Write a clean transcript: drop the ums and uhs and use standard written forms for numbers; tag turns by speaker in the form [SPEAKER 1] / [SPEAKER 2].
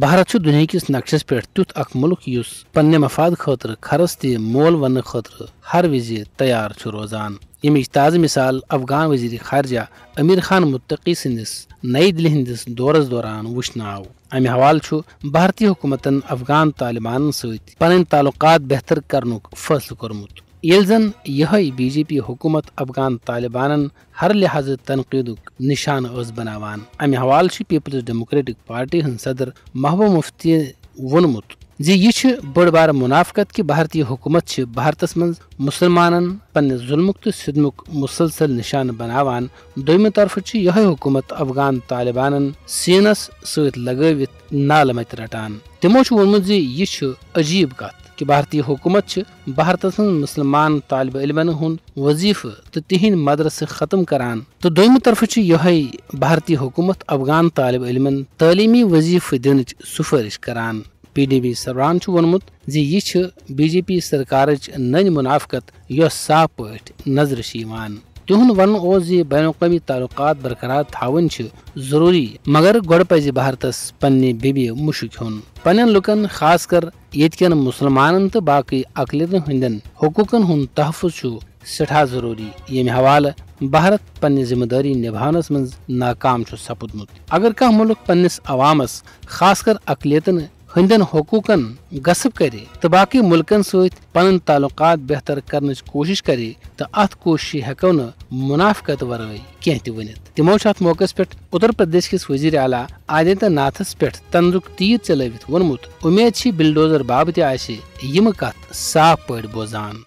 [SPEAKER 1] بھارت دنیا کس نقشس پہ تیت اخ ملک اس پنہ مفاد خاطر خرس تہ مول ون خاطر ہر وز تیار روزان. یمچ تازہ مثال افغان وزیر خارجہ امیر خان متقی سندس نئی دلی ہندس دورس دوران وچھنہ آو. امہ حوالہ بھارتی حکومتن افغان طالبان ست پن تعلقات بہتر کرنک فیصلہ کورمت. یل زن یہ بی جے پی حکومت افغان طالبانن ہر لحاظ تنقیدک نشان بناوان. امہ حوالہ پیپلز ڈیموکریٹک پارٹی ہند صدر محبوبہ مفتی وونمت یہ بڑ بار منافقت کہ بھارتی حکومت بھارتس من مسلمانن پنہ ظلمک تو ستمک مسلسل نشان بناوان. دویمہ طرف یہ حکومت افغان طالبانن سینس ست لگوت نالہ مت رٹان. تمو وونمت یہ عجیب کت کہ بھارتی حکومت بھارتس من مسلمان طالب علمن ہند وظیفہ تو تہند مدرسہ ختم کران تو دویمہ طرف یہ بھارتی حکومت افغان طالب علمن تعلیمی وظیفہ دنچ سفارش کران. پی ڈی بی سربراہن وونمت یہ بی جے پی سرکارچ نن منافقت یس صاف پٲٹھۍ نظر یوان. تہند ون بین الاقوامی تعلقات برقرار تھاون ضروری مگر گۄڈٕ پزِ بھارتس پننہ بیبی مشک ہیوٚن. پنن لُکن خاص کر ییٚتہِ کٮ۪ن مسلمانن تو باقی اقلیتن ہندین حقوقن ہند تحفظ سٹھاہ ضروری. یمہ حوالہ بھارت پنہ ذمہ داری نبھانس من ناکام سپودمت. اگر کانٛہہ ملک پننس عوامس خاص کر اقلیتن ہندین حقوقن غصب کرے تو باقی ملکن ست پن تعلقات بہتر کرنچ کوشش کرے تو ات کوشش ہیکو نا منافقت ورائے کی تہ ونت. تمو ات موقع پہ اتر پردیش کس وزیر اعلیٰ آدتیہ ناتھس پہ تنزک تیر چلوت وونمت امید بلڈوزر بابت آسہ یم کت صاف پٲٹھۍ بوزان.